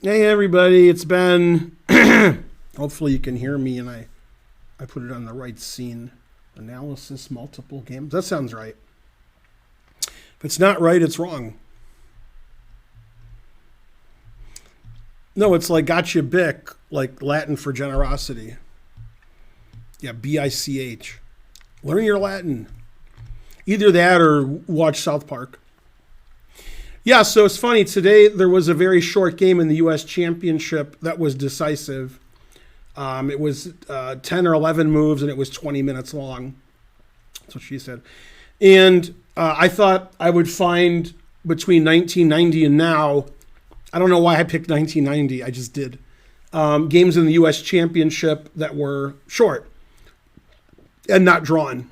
Hey everybody, it's Ben. Hopefully you can hear me and I put it on the right scene. Analysis, multiple games. That sounds right. If it's not right, it's wrong. No, it's like gotcha bic, like Latin for generosity. Yeah, BICH. Learn your Latin. Either that or watch South Park. Yeah, so it's funny. Today there was a very short game in the U.S. Championship that was decisive. It was 10 or 11 moves, and it was 20 minutes long. That's what she said. And I thought I would find between 1990 and now, I don't know why I picked 1990, I just did, games in the U.S. Championship that were short and not drawn.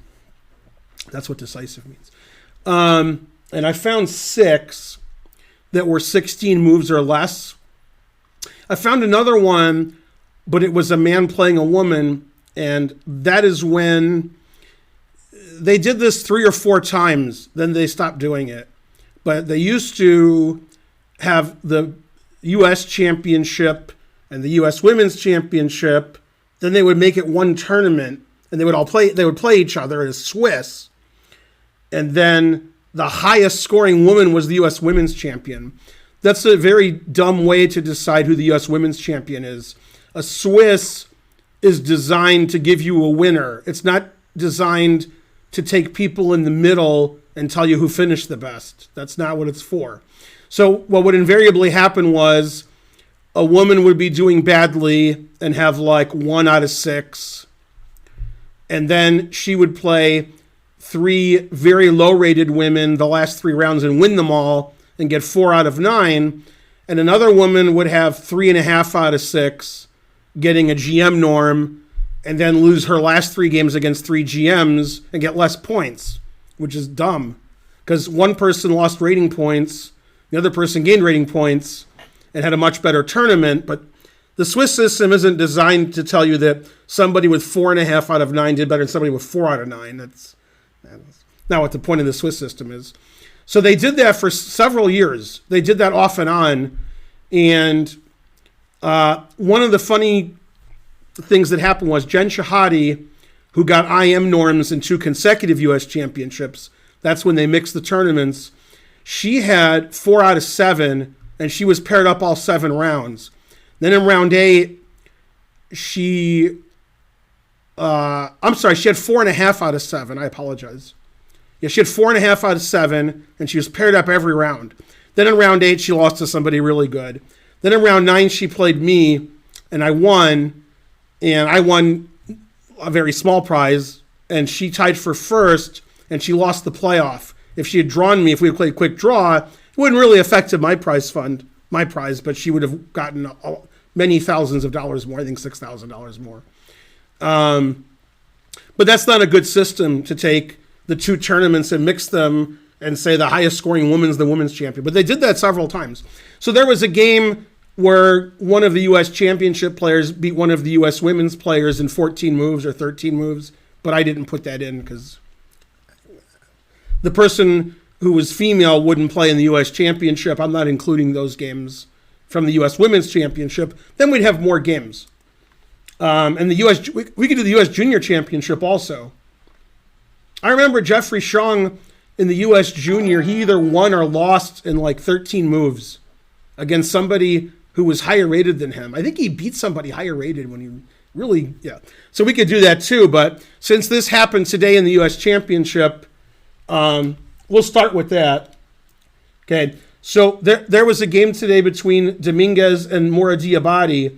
That's what decisive means. And I found 6 that were 16 moves or less. I found another one, but it was a man playing a woman, and that is when they did this 3 or 4 times, then they stopped doing it. But they used to have the U.S. Championship and the U.S. Women's Championship, then they would make it one tournament, and they would play each other as Swiss, and then the highest scoring woman was the U.S. Women's Champion. That's a very dumb way to decide who the U.S. Women's Champion is. A Swiss is designed to give you a winner. It's not designed to take people in the middle and tell you who finished the best. That's not what it's for. So what would invariably happen was a woman would be doing badly and have like 1 out of 6. And then she would play 3 very low-rated women the last 3 rounds and win them all and get 4 out of 9. And another woman would have 3.5 out of 6, getting a GM norm, and then lose her last 3 games against 3 GMs and get less points, which is dumb. Because one person lost rating points, the other person gained rating points and had a much better tournament. But the Swiss system isn't designed to tell you that somebody with 4.5 out of 9 did better than somebody with 4 out of 9. That's not what the point of the Swiss system is. So they did that for several years. They did that off and on. And one of the funny things that happened was Jen Shahade, who got IM norms in 2 consecutive U.S. championships, that's when they mixed the tournaments, she had 4 out of 7, and she was paired up all 7 rounds. Then in round 8, she had 4.5 out of 7. I apologize. Yeah, she had 4.5 out of 7, and she was paired up every round. Then in round 8, she lost to somebody really good. Then in round 9, she played me, and I won. And I won a very small prize, and she tied for first, and she lost the playoff. If she had drawn me, if we had played quick draw, it wouldn't really affected my prize, but she would have gotten many thousands of dollars more, I think $6,000 more. But that's not a good system to take the 2 tournaments and mix them and say the highest scoring woman's the women's champion. But they did that several times. So there was a game where one of the U.S. championship players beat one of the U.S. women's players in 14 moves or 13 moves, but I didn't put that in because the person who was female wouldn't play in the U.S. championship. I'm not including those games from the U.S. women's championship. Then we'd have more games. And the U.S. we could do the U.S. junior championship also. I remember Jeffrey Shong in the U.S. junior, he either won or lost in like 13 moves against somebody who was higher rated than him. I think he beat somebody higher rated when he really, yeah. So we could do that too. But since this happened today in the U.S. Championship, we'll start with that. Okay. So there was a game today between Dominguez and Moradiabadi.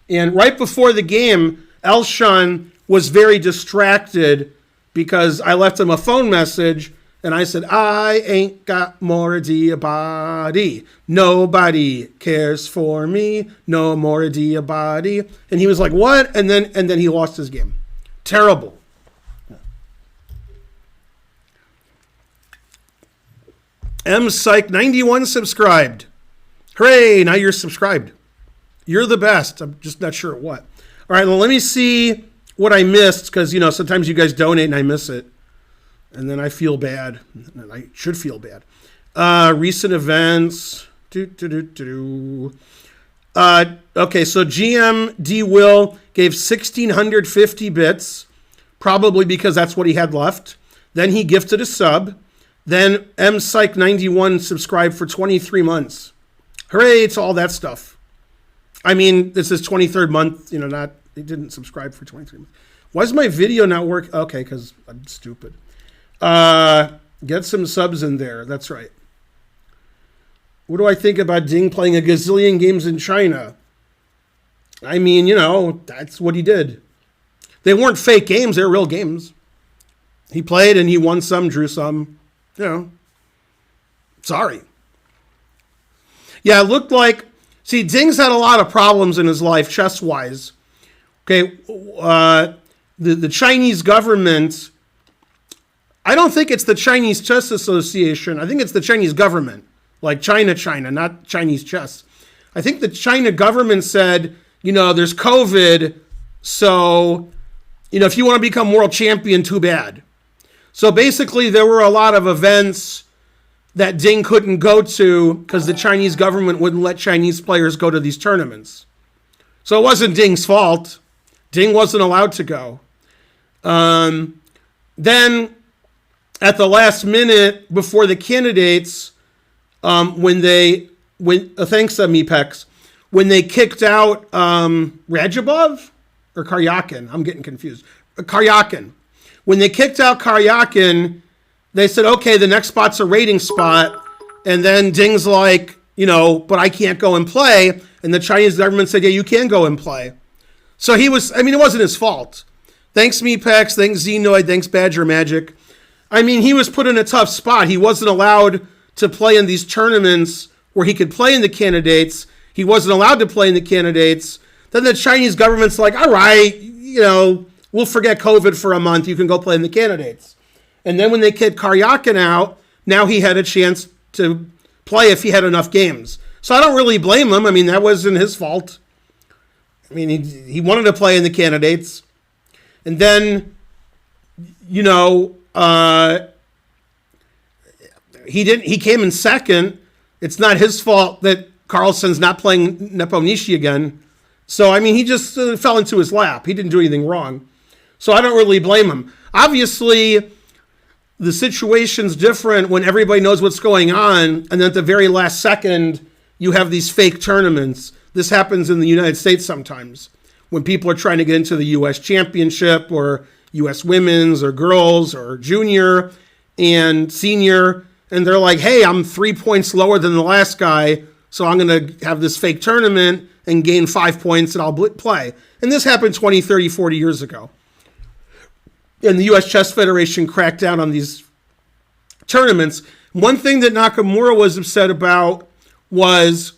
And right before the game, Elshon was very distracted because I left him a phone message. And I said, I ain't got Moradiabadi. Nobody cares for me. No Moradiabadi. And he was like, what? And then he lost his game. Terrible. M Psych 91 subscribed. Hooray, now you're subscribed. You're the best. I'm just not sure what. All right, well, let me see what I missed because, sometimes you guys donate and I miss it. And then I feel bad. And I should feel bad. Recent events. Okay, so GM D. Will gave 1,650 bits, probably because that's what he had left. Then he gifted a sub. Then M Psych 91 subscribed for 23 months. Hooray to all that stuff. I mean, this is 23rd month, he didn't subscribe for 23 months. Why is my video not work? Okay, because I'm stupid. Get some subs in there. That's right. What do I think about Ding playing a gazillion games in China? I mean, that's what he did. They weren't fake games. They were real games. He played and he won some, drew some. Sorry. Yeah, it looked like... See, Ding's had a lot of problems in his life, chess-wise. Okay, the Chinese government... I don't think it's the Chinese Chess Association. I think it's the Chinese government. Like China, not Chinese chess. I think the China government said, there's COVID, so, if you want to become world champion, too bad. So basically, there were a lot of events that Ding couldn't go to because the Chinese government wouldn't let Chinese players go to these tournaments. So it wasn't Ding's fault. Ding wasn't allowed to go. Then, at the last minute, before the candidates... thanks Mepex, when they kicked out Radjabov or Karyakin, I'm getting confused. Karyakin. When they kicked out Karyakin, they said, okay, the next spot's a rating spot. And then Ding's like, but I can't go and play. And the Chinese government said, yeah, you can go and play. So it wasn't his fault. Thanks Mepex, thanks Xenoid, thanks Badger Magic. He was put in a tough spot. He wasn't allowed to play in these tournaments where he could play in the candidates. He wasn't allowed to play in the candidates. Then the Chinese government's like, all right, we'll forget COVID for a month. You can go play in the candidates. And then when they kicked Karyakin out, now he had a chance to play if he had enough games. So I don't really blame him. That wasn't his fault. He wanted to play in the candidates. And then, he came in second. It's not his fault that Carlsen's not playing Nepomniachtchi again. So, he just fell into his lap. He didn't do anything wrong. So I don't really blame him. Obviously, the situation's different when everybody knows what's going on, and then at the very last second, you have these fake tournaments. This happens in the United States sometimes when people are trying to get into the U.S. Championship or U.S. Women's or Girls or Junior and Senior, and they're like, hey, I'm 3 points lower than the last guy, so I'm going to have this fake tournament and gain 5 points and I'll play. And this happened 20, 30, 40 years ago. And the U.S. Chess Federation cracked down on these tournaments. One thing that Nakamura was upset about was,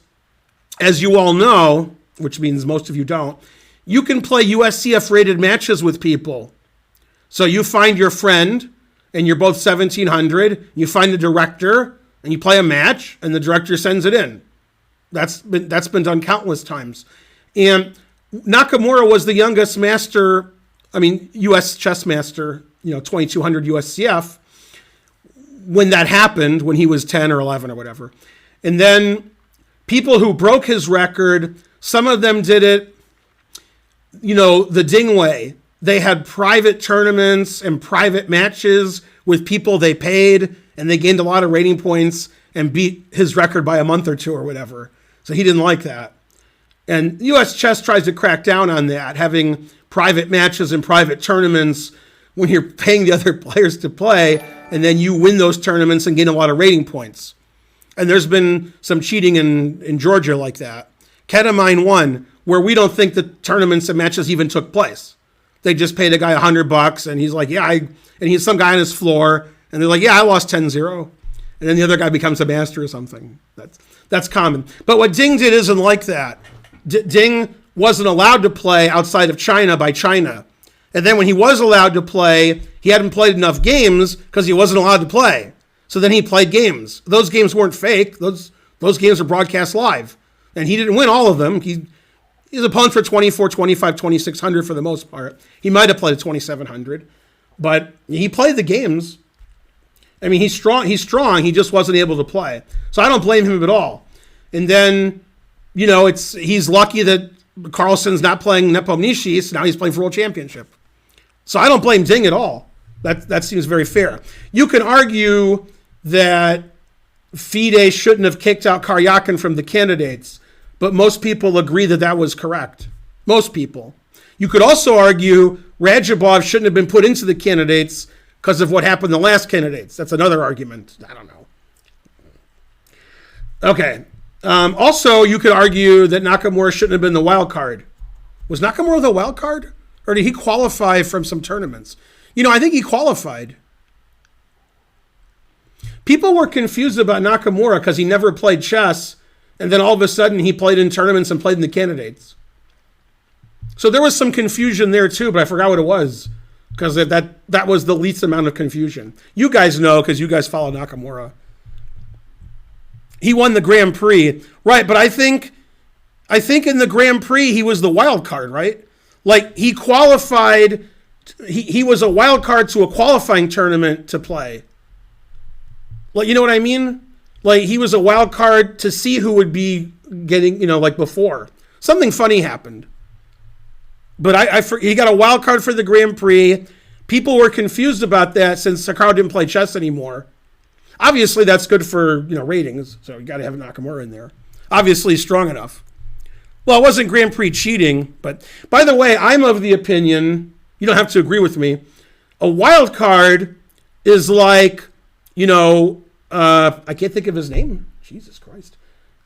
as you all know, which means most of you don't, you can play USCF-rated matches with people. So you find your friend, and you're both 1,700, you find the director, and you play a match, and the director sends it in. That's been done countless times. And Nakamura was the youngest master, U.S. chess master, 2,200 USCF, when that happened, when he was 10 or 11 or whatever. And then people who broke his record, some of them did it, the Ding way. They had private tournaments and private matches with people they paid, and they gained a lot of rating points and beat his record by a month or two or whatever. So he didn't like that. And U.S. Chess tries to crack down on that, having private matches and private tournaments when you're paying the other players to play, and then you win those tournaments and gain a lot of rating points. And there's been some cheating in Georgia like that. Ketamine won, where we don't think the tournaments and matches even took place. They just paid a guy $100, and he's like, and he's some guy on his floor, and they're like, I lost 10-0. And then the other guy becomes a master or something. That's common. But what Ding did isn't like that. Ding wasn't allowed to play outside of China by China. And then when he was allowed to play, he hadn't played enough games because he wasn't allowed to play. So then he played games. Those games weren't fake. Those games were broadcast live. And he didn't win all of them. He's opponent for 24, 25, 2,600 for the most part. He might have played at 2,700. But he played the games. He's strong. He just wasn't able to play. So I don't blame him at all. And then, he's lucky that Carlsen's not playing Nepomniachtchi, now he's playing for World Championship. So I don't blame Ding at all. That seems very fair. You can argue that FIDE shouldn't have kicked out Karyakin from the candidates, but most people agree that was correct. Most people. You could also argue Radjabov shouldn't have been put into the candidates because of what happened in the last candidates. That's another argument. I don't know. Okay. Also, you could argue that Nakamura shouldn't have been the wild card. Was Nakamura the wild card? Or did he qualify from some tournaments? I think he qualified. People were confused about Nakamura because he never played chess, and then all of a sudden he played in tournaments and played in the candidates. So there was some confusion there too, but I forgot what it was because that was the least amount of confusion. You guys know because you guys follow Nakamura. He won the Grand Prix, right? But I think in the Grand Prix he was the wild card, right? Like he qualified, he was a wild card to a qualifying tournament to play. Like, you know what I mean? Like he was a wild card to see who would be getting, like before. Something funny happened. But he got a wild card for the Grand Prix. People were confused about that since Sakaro didn't play chess anymore. Obviously, that's good for ratings, so you got to have Nakamura in there. Obviously, he's strong enough. Well, it wasn't Grand Prix cheating, but by the way, I'm of the opinion, you don't have to agree with me, a wild card is like, I can't think of his name. Jesus Christ.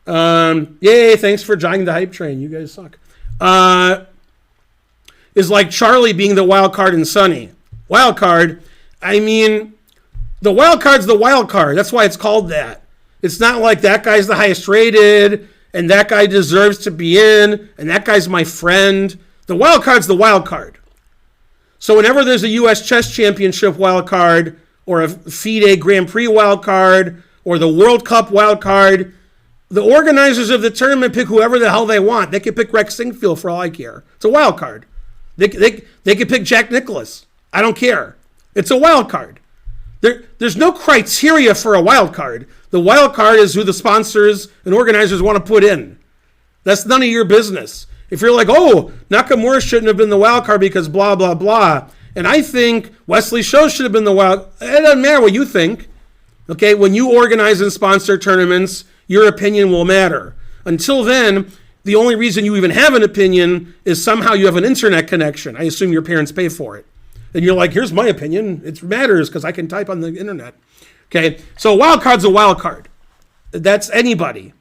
Yay, thanks for joining the hype train. You guys suck. Is like Charlie being the wild card in Sunny. Wild card, the wild card's the wild card. That's why it's called that. It's not like that guy's the highest rated and that guy deserves to be in and that guy's my friend. The wild card's the wild card. So whenever there's a U.S. Chess Championship wild card or a FIDE Grand Prix wild card or the World Cup wild card, the organizers of the tournament pick whoever the hell they want. They could pick Rex Singfield for all I care. It's a wild card. They could pick Jack Nicklaus. I don't care. It's a wild card. There's no criteria for a wild card. The wild card is who the sponsors and organizers want to put in. That's none of your business. If you're like, oh, Nakamura shouldn't have been the wild card because blah, blah, blah. And I think Wesley Show should have been the wild. It doesn't matter what you think. Okay, when you organize and sponsor tournaments, your opinion will matter. Until then, the only reason you even have an opinion is somehow you have an internet connection. I assume your parents pay for it. And you're like, here's my opinion. It matters because I can type on the internet. Okay, so a wild card's a wild card. That's anybody.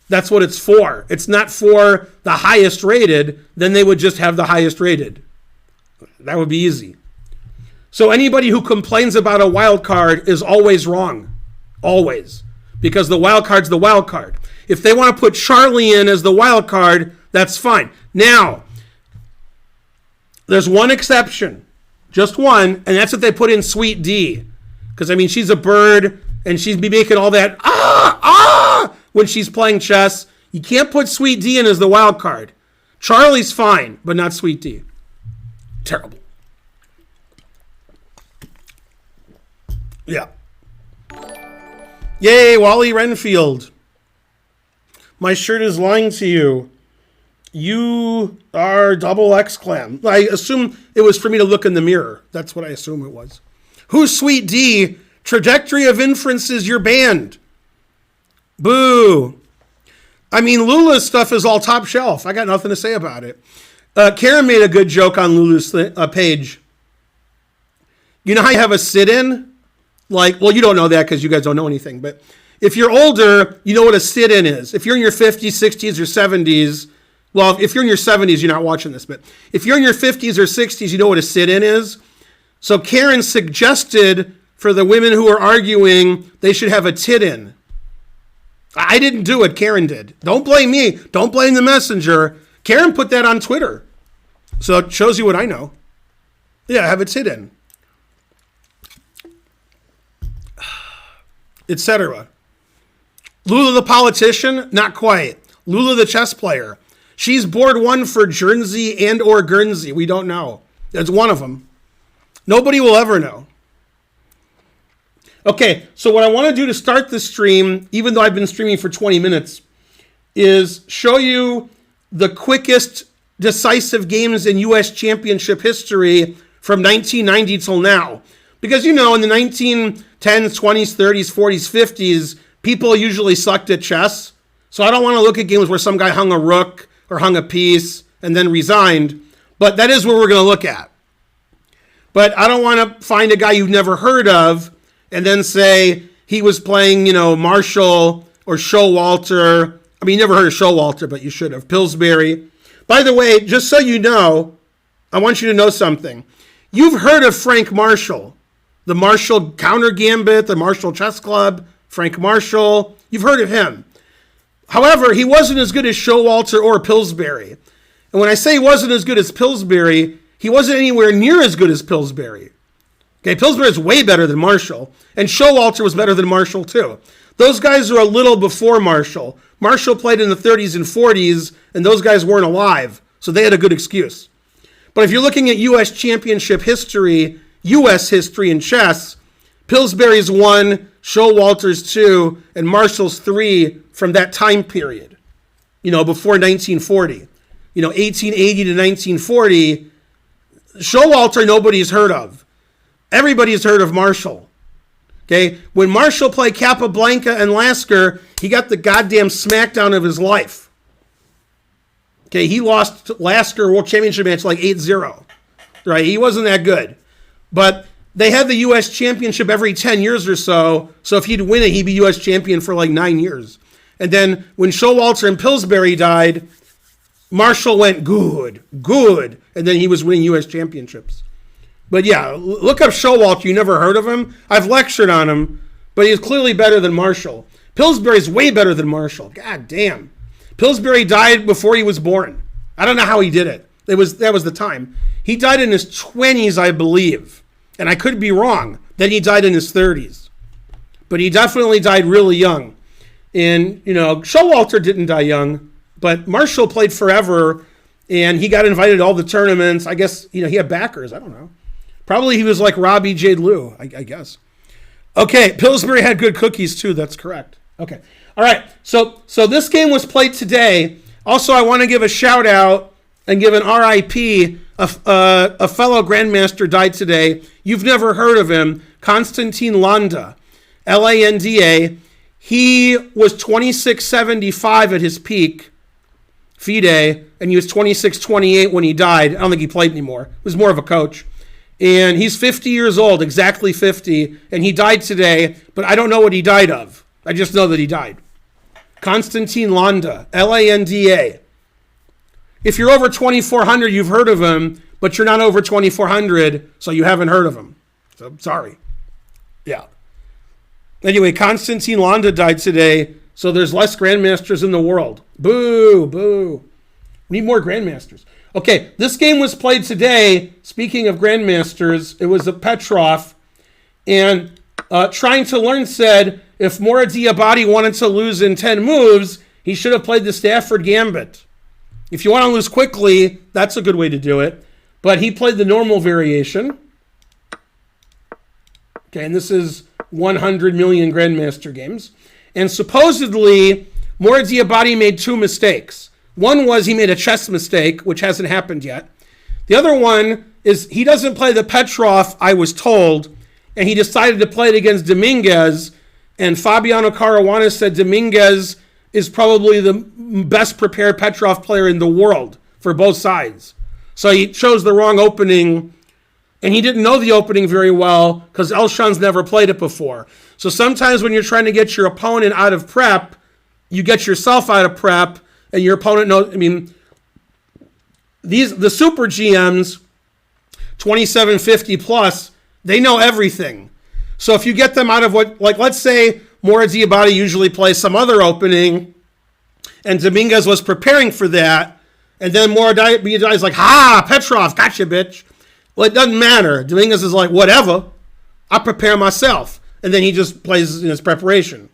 That's what it's for. It's not for the highest rated. Then they would just have the highest rated. That would be easy. So anybody who complains about a wild card is always wrong. Always. Because the wild card's the wild card. If they want to put Charlie in as the wild card, that's fine. Now, there's one exception. Just one, and that's if they put in Sweet D. Because, she's a bird, and she'd be making all that, when she's playing chess. You can't put Sweet D in as the wild card. Charlie's fine, but not Sweet D. Terrible. Yeah. Yay, Wally Renfield. My shirt is lying to you. You are double exclam. I assume it was for me to look in the mirror. That's what I assume it was. Who's Sweet D? Trajectory of Inferences, you're banned. Boo. Lula's stuff is all top shelf. I got nothing to say about it. Karen made a good joke on Lulu's page. You know how you have a sit-in? You don't know that because you guys don't know anything. But if you're older, you know what a sit-in is. If you're in your 50s, 60s, or 70s, well, if you're in your 70s, you're not watching this. But if you're in your 50s or 60s, you know what a sit-in is. So Karen suggested for the women who are arguing, they should have a tit-in. I didn't do it. Karen did. Don't blame me. Don't blame the messenger. Karen put that on Twitter. So it shows you what I know. Yeah, have a tit-in. Etc. Lula the politician? Not quite. Lula the chess player. She's board one for Jersey and or Guernsey. We don't know. That's one of them. Nobody will ever know. Okay, so what I want to do to start the stream, even though I've been streaming for 20 minutes, is show you the quickest decisive games in U.S. championship history from 1990 till now. Because, in the 1910s, 20s, 30s, 40s, 50s, people usually sucked at chess. So I don't want to look at games where some guy hung a rook or hung a piece and then resigned. But that is what we're going to look at. But I don't want to find a guy you've never heard of and then say he was playing, Marshall or Showalter. I mean, you never heard of Showalter, but you should have. Pillsbury. By the way, just so you know, I want you to know something. You've heard of Frank Marshall, the Marshall Counter Gambit, the Marshall Chess Club, Frank Marshall. You've heard of him. However, he wasn't as good as Showalter or Pillsbury. And when I say he wasn't as good as Pillsbury, he wasn't anywhere near as good as Pillsbury. Okay, Pillsbury is way better than Marshall. And Showalter was better than Marshall too. Those guys are a little before Marshall. Marshall played in the 30s and 40s, and those guys weren't alive. So they had a good excuse. But if you're looking at U.S. championship history, U.S. history in chess, Pillsbury's 1, Showalter's 2, and Marshall's 3 from that time period, before 1940. 1880 to 1940, Showalter nobody's heard of. Everybody's heard of Marshall. Okay, when Marshall played Capablanca and Lasker, he got the goddamn smackdown of his life. Okay, he lost Lasker World Championship match like 8-0. Right, he wasn't that good. But they had the U.S. Championship every 10 years or so, so if he'd win it, he'd be U.S. champion for like 9 years. And then when Showalter and Pillsbury died, Marshall went good, and then he was winning U.S. championships. But yeah, look up Showalter. You never heard of him? I've lectured on him, but he's clearly better than Marshall. Pillsbury's way better than Marshall. God damn. Pillsbury died before he was born. I don't know how he did it. That was the time. He died in his 20s, I believe. And I could be wrong. Then he died in his 30s. But he definitely died really young. And, Showalter didn't die young, but Marshall played forever, and he got invited to all the tournaments. I guess, he had backers. I don't know. Probably he was like Robbie J. Lou, I guess. Okay, Pillsbury had good cookies too. That's correct. Okay. All right. So this game was played today. Also, I want to give a shout out and give an RIP. A fellow grandmaster died today. You've never heard of him. Konstantin Landa, Landa. He was 2675 at his peak, FIDE, and he was 2628 when he died. I don't think he played anymore. He was more of a coach. And he's 50 years old, exactly 50, and he died today, but I don't know what he died of. I just know that he died. Konstantin Landa, Landa. If you're over 2,400, you've heard of him, but you're not over 2,400, so you haven't heard of him. So, sorry. Yeah. Anyway, Konstantin Landa died today, so there's less grandmasters in the world. Boo, boo. We need more grandmasters. Okay, this game was played today. Speaking of grandmasters, it was a Petrov. And Trying to Learn said if Morad Diabati wanted to lose in 10 moves, he should have played the Stafford Gambit. If you want to lose quickly, that's a good way to do it. But he played the normal variation. Okay, and this is 100 million Grandmaster games. And supposedly, Morad Diabati made 2 mistakes. One was he made a chess mistake, which hasn't happened yet. The other one is he doesn't play the Petrov, I was told, and he decided to play it against Dominguez, and Fabiano Caruana said Dominguez is probably the best prepared Petrov player in the world for both sides. So he chose the wrong opening, and he didn't know the opening very well because Elshan's never played it before. So sometimes when you're trying to get your opponent out of prep, you get yourself out of prep, and your opponent knows, the super GMs, 2750 plus, they know everything. So if you get them out of let's say Morad Diabati usually plays some other opening, and Dominguez was preparing for that, and then Morad Diabati is like, Petrov, gotcha, bitch. Well, it doesn't matter. Dominguez is like, whatever, I prepare myself. And then he just plays in his preparation.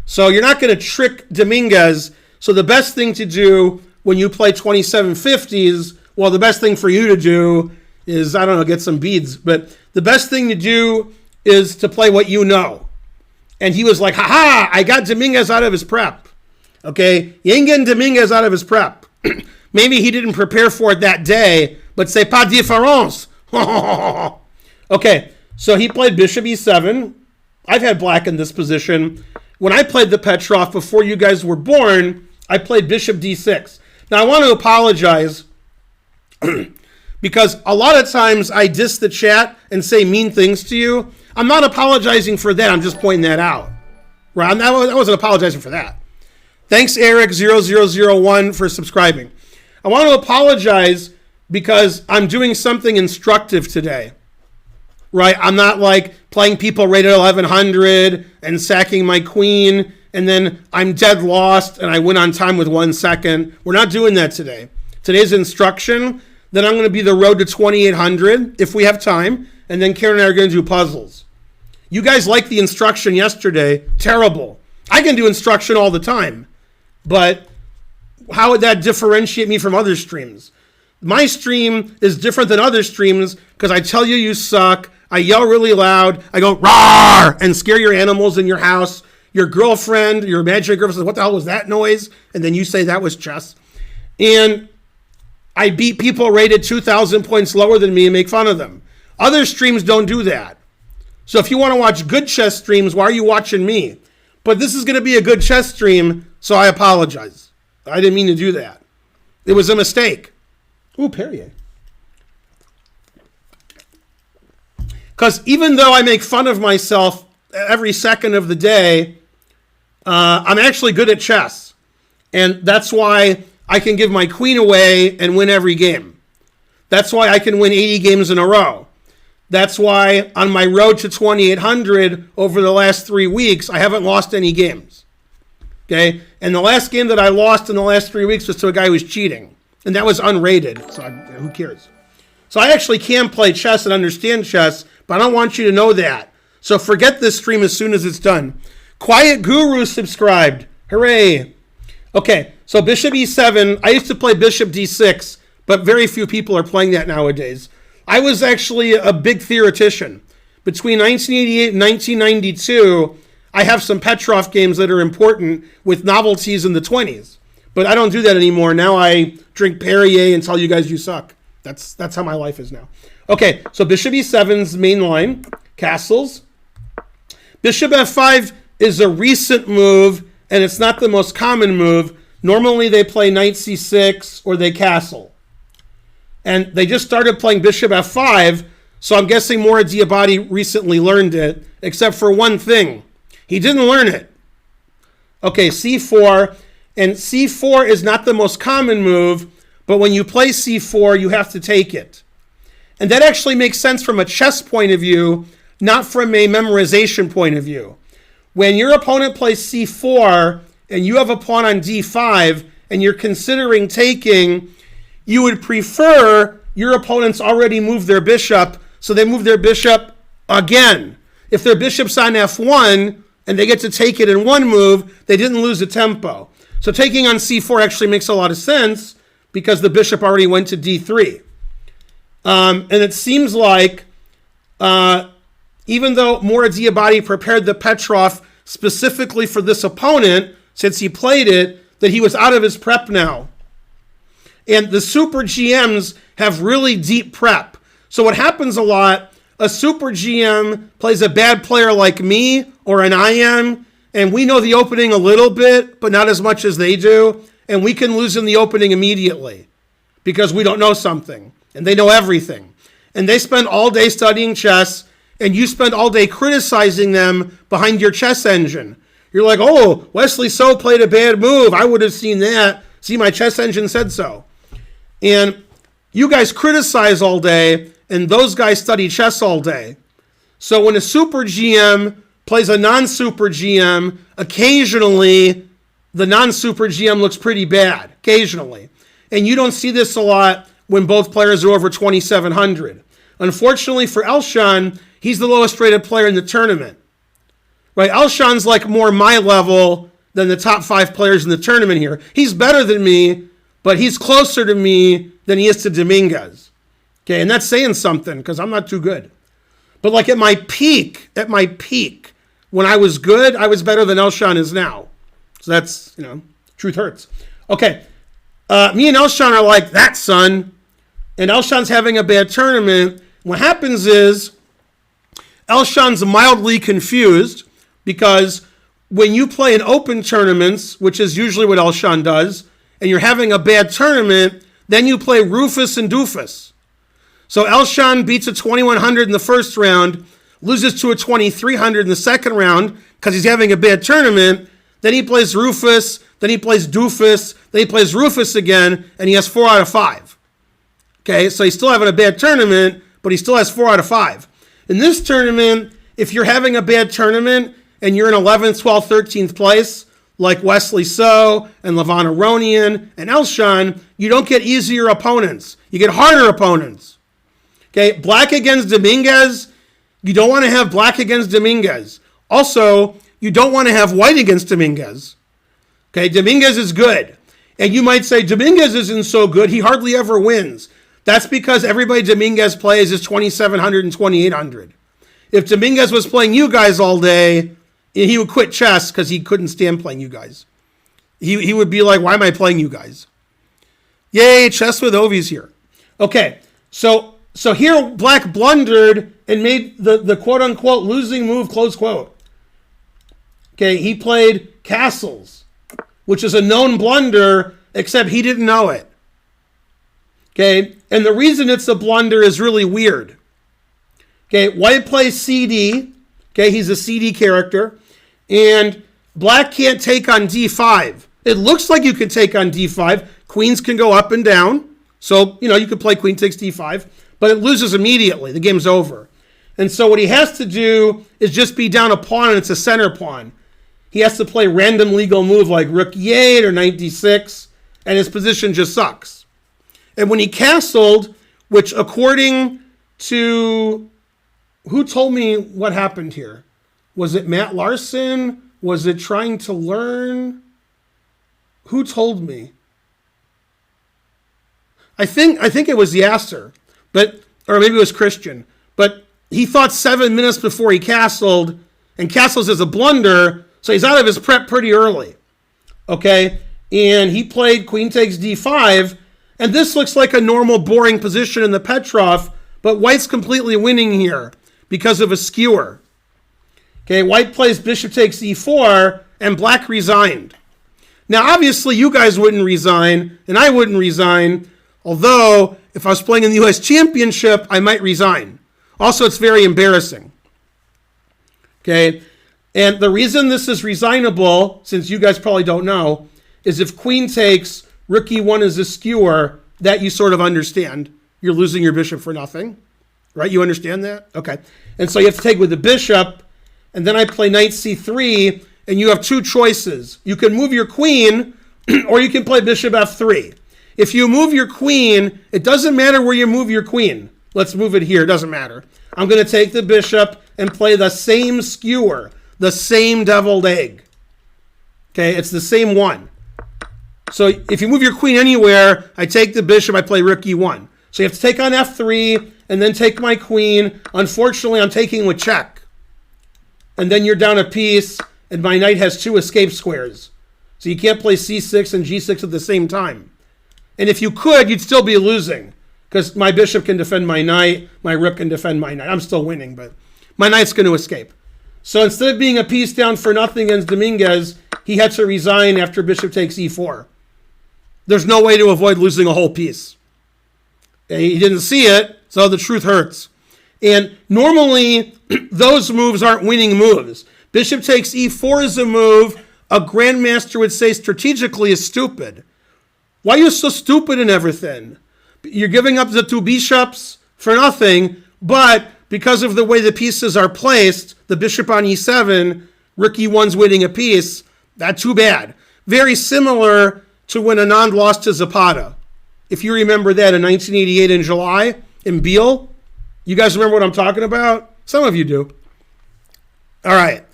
So you're not going to trick Dominguez. So the best thing to do when you play 2750s, well, the best thing for you to do is, I don't know, get some beads. But the best thing to do is to play what you know. And he was like, I got Dominguez out of his prep. Okay, you ain't getting Dominguez out of his prep. Maybe he didn't prepare for it that day, but c'est pas différence. Okay, so he played bishop e7. I've had black in this position. When I played the Petrov before you guys were born, I played bishop d6. Now I want to apologize because a lot of times I diss the chat and say mean things to you. I'm not apologizing for that. I'm just pointing that out. Right? I wasn't apologizing for that. Thanks, Eric0001, for subscribing. I want to apologize because I'm doing something instructive today. Right? I'm not like playing people rated 1100 and sacking my queen, and then I'm dead lost and I win on time with 1 second. We're not doing that today. Today's instruction, then I'm going to be the road to 2800 if we have time, and then Karen and I are going to do puzzles. You guys liked the instruction yesterday. Terrible. I can do instruction all the time, but how would that differentiate me from other streams? My stream is different than other streams because I tell you suck. I yell really loud. I go, roar, and scare your animals in your house. Your girlfriend, your imaginary girlfriend says, what the hell was that noise? And then you say that was chess. And I beat people rated 2,000 points lower than me and make fun of them. Other streams don't do that. So if you want to watch good chess streams, why are you watching me? But this is going to be a good chess stream, so I apologize. I didn't mean to do that. It was a mistake. Ooh, Perrier. Because even though I make fun of myself every second of the day, I'm actually good at chess. And that's why I can give my queen away and win every game. That's why I can win 80 games in a row. That's why on my road to 2,800 over the last 3 weeks, I haven't lost any games. Okay? And the last game that I lost in the last 3 weeks was to a guy who was cheating. And that was unrated. So who cares? So I actually can play chess and understand chess, but I don't want you to know that. So forget this stream as soon as it's done. Quiet Guru subscribed. Hooray. Okay, so bishop e7. I used to play bishop d6, but very few people are playing that nowadays. I was actually a big theoretician. Between 1988 and 1992, I have some Petrov games that are important with novelties in the 20s. But I don't do that anymore. Now I drink Perrier and tell you guys you suck. That's how my life is now. Okay, so bishop e7's main line. Castles. Bishop f5 is a recent move, and it's not the most common move. Normally they play knight c6 or they castle. And they just started playing bishop f5, so I'm guessing Mora Diabate recently learned it, except for one thing. He didn't learn it. Okay, c4, and c4 is not the most common move, but when you play c4, you have to take it. And that actually makes sense from a chess point of view, not from a memorization point of view. When your opponent plays c4 and you have a pawn on d5 and you're considering taking, you would prefer your opponents already move their bishop, so they move their bishop again. If their bishop's on f1 and they get to take it in one move, they didn't lose the tempo. So taking on c4 actually makes a lot of sense because the bishop already went to d3. And it seems like even though Mora Diabate prepared the Petrov specifically for this opponent, since he played it, that he was out of his prep now. And the super GMs have really deep prep. So what happens a lot, a super GM plays a bad player like me or an IM, and we know the opening a little bit, but not as much as they do, and we can lose in the opening immediately because we don't know something, and they know everything. And they spend all day studying chess, and you spend all day criticizing them behind your chess engine. You're like, oh, Wesley So played a bad move. I would have seen that. See, my chess engine said so. And you guys criticize all day, and those guys study chess all day. So when a super GM plays a non-super GM, occasionally the non-super GM looks pretty bad, occasionally. And you don't see this a lot when both players are over 2,700. Unfortunately for Elshan, he's the lowest rated player in the tournament. Right? Elshan's like more my level than the top 5 players in the tournament here. He's better than me, but he's closer to me than he is to Dominguez. Okay, and that's saying something because I'm not too good. But like at my peak, when I was good, I was better than Elshan is now. So that's, Truth hurts. Okay. Me and Elshan are like, that son. And Elshan's having a bad tournament. What happens is Elshan's mildly confused because when you play in open tournaments, which is usually what Elshan does, and you're having a bad tournament, then you play Rufus and Doofus. So Elshan beats a 2100 in the first round, loses to a 2300 in the second round because he's having a bad tournament. Then he plays Rufus, then he plays Doofus, then he plays Rufus again, and he has 4 out of 5. Okay, so he's still having a bad tournament, but he still has 4 out of 5. In this tournament, if you're having a bad tournament and you're in 11th, 12th, 13th place, like Wesley So and Levon Aronian and Elshan, you don't get easier opponents. You get harder opponents. Okay, black against Dominguez, you don't want to have black against Dominguez. Also, you don't want to have white against Dominguez. Okay, Dominguez is good. And you might say, Dominguez isn't so good, he hardly ever wins. That's because everybody Dominguez plays is 2,700 and 2,800. If Dominguez was playing you guys all day, he would quit chess because he couldn't stand playing you guys. He would be like, why am I playing you guys? Yay, chess with Ovi's here. Okay, so here black blundered and made the quote-unquote losing move, close quote. Okay, he played castles, which is a known blunder, except he didn't know it. Okay, and the reason it's a blunder is really weird. Okay, white plays CD. Okay, he's a CD character. And black can't take on D5. It looks like you can take on D5. Queens can go up and down. So, you could play queen takes D5. But it loses immediately. The game's over. And so what he has to do is just be down a pawn, and it's a center pawn. He has to play random legal move like rook e8 or knight d6. And his position just sucks. And when he castled, which according to... Who told me what happened here? Was it Matt Larson? Was it Trying to Learn? Who told me? I think it was Yasser, or maybe it was Christian. But he thought 7 minutes before he castled, and castles is a blunder, so he's out of his prep pretty early. Okay, and he played queen takes d5, and this looks like a normal boring position in the Petrov, but white's completely winning here because of a skewer. Okay, white plays bishop takes e4, and black resigned. Now, obviously, you guys wouldn't resign, and I wouldn't resign, although if I was playing in the U.S. Championship, I might resign. Also, it's very embarrassing. Okay, and the reason this is resignable, since you guys probably don't know, is if queen takes, rook e1 is a skewer, that you sort of understand. You're losing your bishop for nothing. Right? You understand that? Okay. And so you have to take with the bishop, and then I play knight c3, and you have two choices. You can move your queen, or you can play bishop f3. If you move your queen, it doesn't matter where you move your queen. Let's move it here. It doesn't matter. I'm going to take the bishop and play the same skewer, the same deviled egg. Okay? It's the same one. So if you move your queen anywhere, I take the bishop, I play rook e1. So you have to take on f3, and then take my queen. Unfortunately, I'm taking with check. And then you're down a piece, and my knight has 2 escape squares. So you can't play c6 and g6 at the same time. And if you could, you'd still be losing, because my bishop can defend my knight, my rook can defend my knight. I'm still winning, but my knight's going to escape. So instead of being a piece down for nothing against Dominguez, he had to resign after bishop takes e4. There's no way to avoid losing a whole piece. He didn't see it, so the truth hurts. And normally, those moves aren't winning moves. Bishop takes e4 is a move a grandmaster would say strategically is stupid. Why are you so stupid in everything? You're giving up the 2 bishops for nothing, but because of the way the pieces are placed, the bishop on e7, rook e1's winning a piece, that's too bad. Very similar to when Anand lost to Zapata. If you remember that in 1988 in July, in Beale, you guys remember what I'm talking about? Some of you do. All right.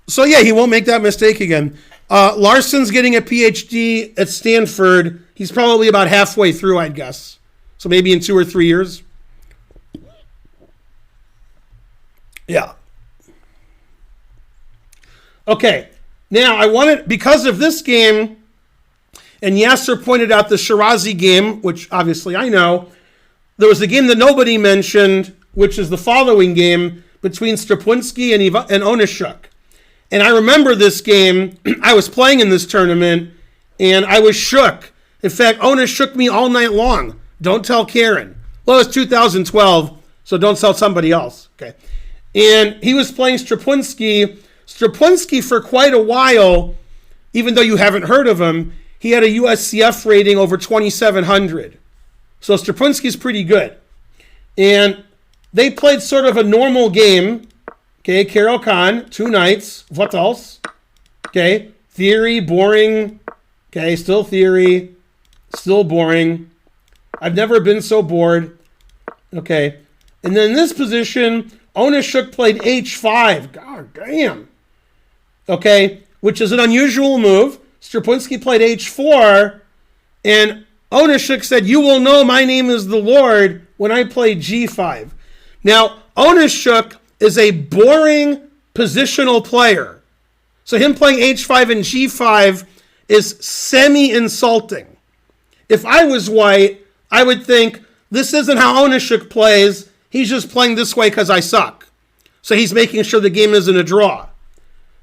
So yeah, he won't make that mistake again. Larson's getting a PhD at Stanford. He's probably about halfway through, I'd guess. So maybe in 2 or 3 years. Yeah. Okay. Now, I wanted, because of this game, and Yasser pointed out the Shirazi game, which obviously I know, there was a game that nobody mentioned, which is the following game between Strapunski and Onishuk. And I remember this game. I was playing in this tournament, and I was shook. In fact, Ona shook me all night long. Don't tell Karen. Well, it was 2012, so don't tell somebody else. Okay. And he was playing Strapunski. Strapunski, for quite a while, even though you haven't heard of him, he had a USCF rating over 2,700. So Strapunski's pretty good. And they played sort of a normal game. Okay, Carol Khan, 2 nights. What else? Okay, theory, boring. Okay, still theory, still boring. I've never been so bored. Okay, and then in this position, Onishuk played H5. God damn. Okay, which is an unusual move. Strapunski played H4, and Onishuk said, "You will know my name is the Lord when I play G5." Now, Onishuk is a boring positional player. So him playing H5 and G5 is semi-insulting. If I was white, I would think, this isn't how Onishuk plays. He's just playing this way because I suck. So he's making sure the game isn't a draw.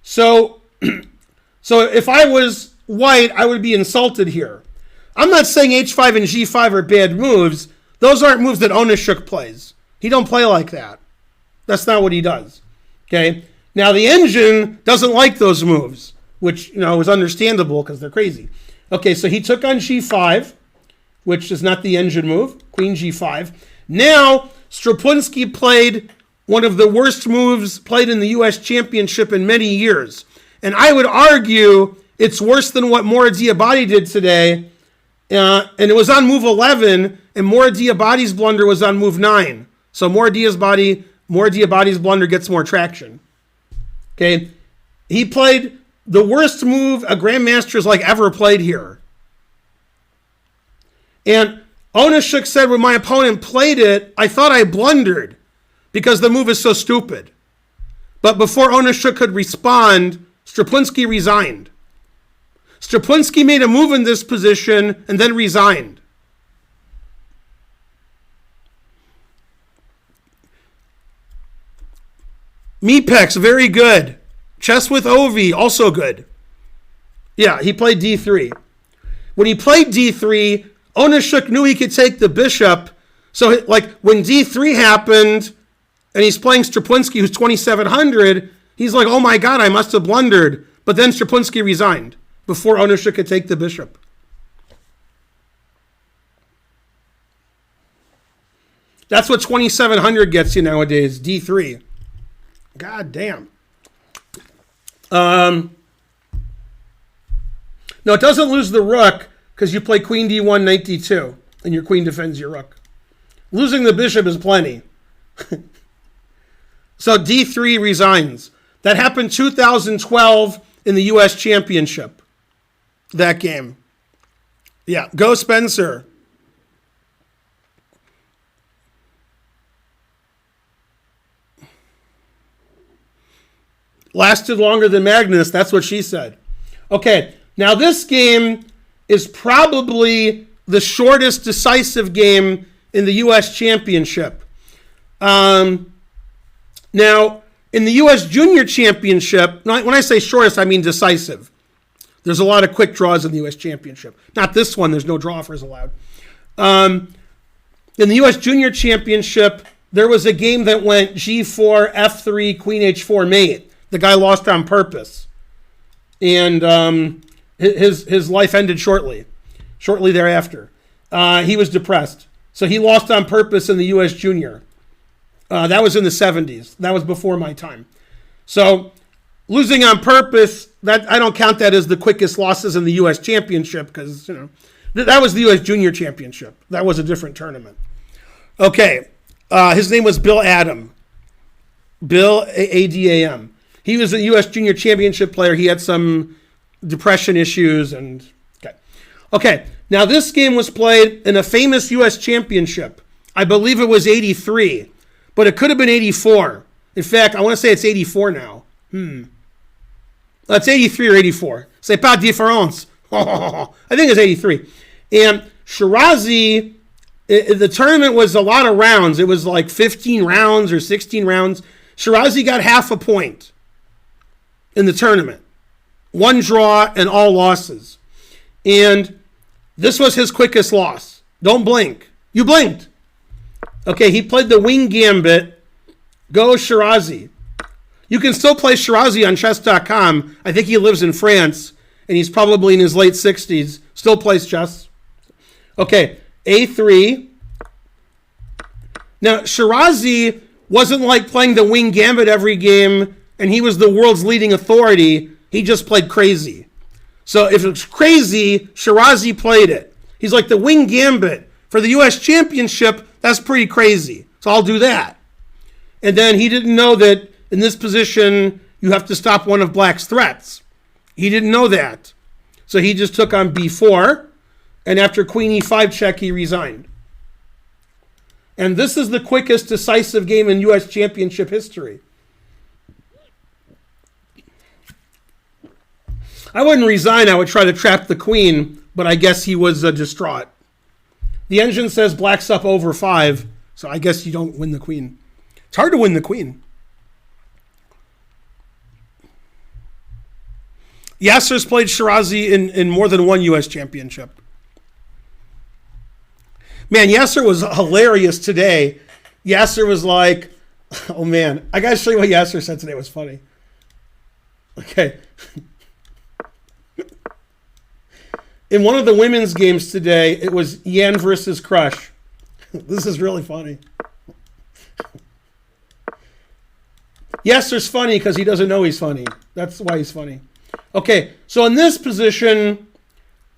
So if I was white, I would be insulted here. I'm not saying H5 and G5 are bad moves. Those aren't moves that Onishuk plays. He don't play like that. That's not what he does. Okay? Now, the engine doesn't like those moves, which, is understandable because they're crazy. Okay, so he took on G5, which is not the engine move. Queen G5. Now, Strapunski played one of the worst moves played in the U.S. Championship in many years. And I would argue it's worse than what Mora Diabate did today. And it was on move 11, and Mora Diabate's blunder was on move 9. So Mora Diabate's blunder gets more traction. Okay? He played the worst move a grandmaster's ever played here. And Onishuk said when my opponent played it, I thought I blundered because the move is so stupid. But before Onishuk could respond, Strapunski resigned. Strapunski made a move in this position and then resigned. Mepex, very good. Chess with Ovi, also good. Yeah, he played D3. When he played D3, Onishuk knew he could take the bishop. So, when D3 happened, and he's playing Strapunski, who's 2,700, he's like, oh my God, I must have blundered. But then Strapunski resigned before Onishuk could take the bishop. That's what 2,700 gets you nowadays, D3. God damn. No, it doesn't lose the rook because you play queen d1, knight d2, and your queen defends your rook. Losing the bishop is plenty. So d3 resigns. That happened 2012 in the U.S. Championship. That game. Yeah, go Spencer. Lasted longer than Magnus, that's what she said. Okay, now this game is probably the shortest decisive game in the U.S. Championship. Now, in the U.S. Junior Championship, when I say shortest, I mean decisive. There's a lot of quick draws in the U.S. Championship. Not this one, there's no draw offers allowed. In the U.S. Junior Championship, there was a game that went G4, F3, Queen H4 mate. The guy lost on purpose. And his life ended shortly thereafter. He was depressed. So he lost on purpose in the U.S. Junior. That was in the 70s. That was before my time. So losing on purpose, that I don't count that as the quickest losses in the U.S. Championship because, that was the U.S. Junior Championship. That was a different tournament. Okay. His name was Bill Adam. Bill Adam. He was a U.S. Junior Championship player. He had some depression issues and okay. Now this game was played in a famous U.S. Championship. I believe it was 83, but it could have been 84. In fact, I want to say it's 84 now. It's 83 or 84. C'est pas différence. I think it's 83. And Shirazi, the tournament was a lot of rounds. It was like 15 rounds or 16 rounds. Shirazi got half a point in the tournament. One draw and all losses. And this was his quickest loss. Don't blink. You blinked. Okay, he played the wing gambit. Go Shirazi. You can still play Shirazi on chess.com. I think he lives in France, and he's probably in his late 60s. Still plays chess. Okay, A3. Now, Shirazi wasn't like playing the wing gambit every game, and he was the world's leading authority. He just played crazy. So if it's crazy, Shirazi played it. He's like the wing gambit. For the U.S. Championship, that's pretty crazy. So I'll do that. And then he didn't know that in this position, you have to stop one of Black's threats. He didn't know that. So he just took on B4. And after Queen E5 check, he resigned. And this is the quickest decisive game in U.S. Championship history. I wouldn't resign. I would try to trap the queen, but I guess he was distraught. The engine says Black's up over 5, so I guess you don't win the queen. It's hard to win the queen. Yasser's played Shirazi in more than one U.S. championship. Man, Yasser was hilarious today. Yasser was like, oh man, I got to show you what Yasser said today. It was funny. Okay. In one of the women's games today, it was Yan versus Crush. This is really funny. Yasser's funny because he doesn't know he's funny. That's why he's funny. Okay, so in this position,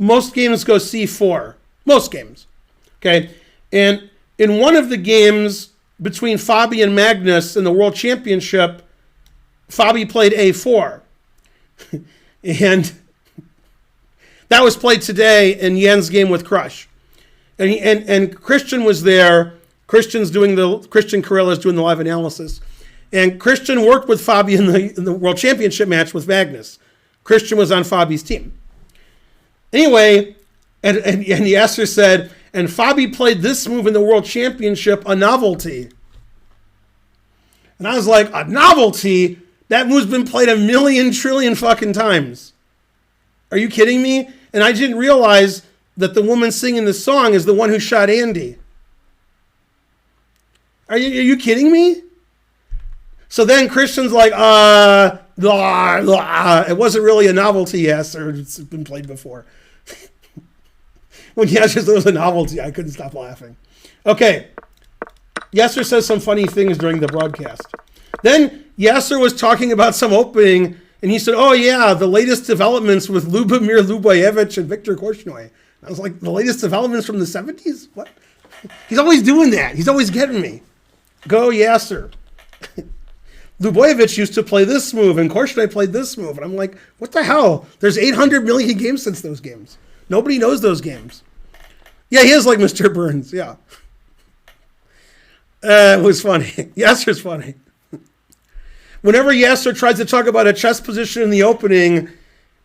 most games go C4. Most games. Okay, and in one of the games between Fabi and Magnus in the World Championship, Fabi played A4. And that was played today in Yan's game with Crush. And Christian was there. Christian Carilla is doing the live analysis. And Christian worked with Fabi in the World Championship match with Magnus. Christian was on Fabi's team. Anyway, and Yasser said, and Fabi played this move in the World Championship, a novelty. And I was like, a novelty? That move's been played a million trillion fucking times. Are you kidding me? And I didn't realize that the woman singing the song is the one who shot Andy. Are you kidding me? So then Christian's like, it wasn't really a novelty, yes, or it's been played before. When Yasser said it was a novelty, I couldn't stop laughing. Okay. Yasser says some funny things during the broadcast. Then Yasser was talking about some opening, and he said, oh yeah, the latest developments with Lubomir Luboyevich and Viktor Korchnoi. I was like, the latest developments from the 70s? What? He's always doing that. He's always getting me. Go Yasser. Luboyevich used to play this move, and Korchnoi played this move. And I'm like, what the hell? There's 800 million games since those games. Nobody knows those games. Yeah, he is like Mr. Burns, yeah. It was funny. Yasser's funny. Whenever Yasser tries to talk about a chess position in the opening,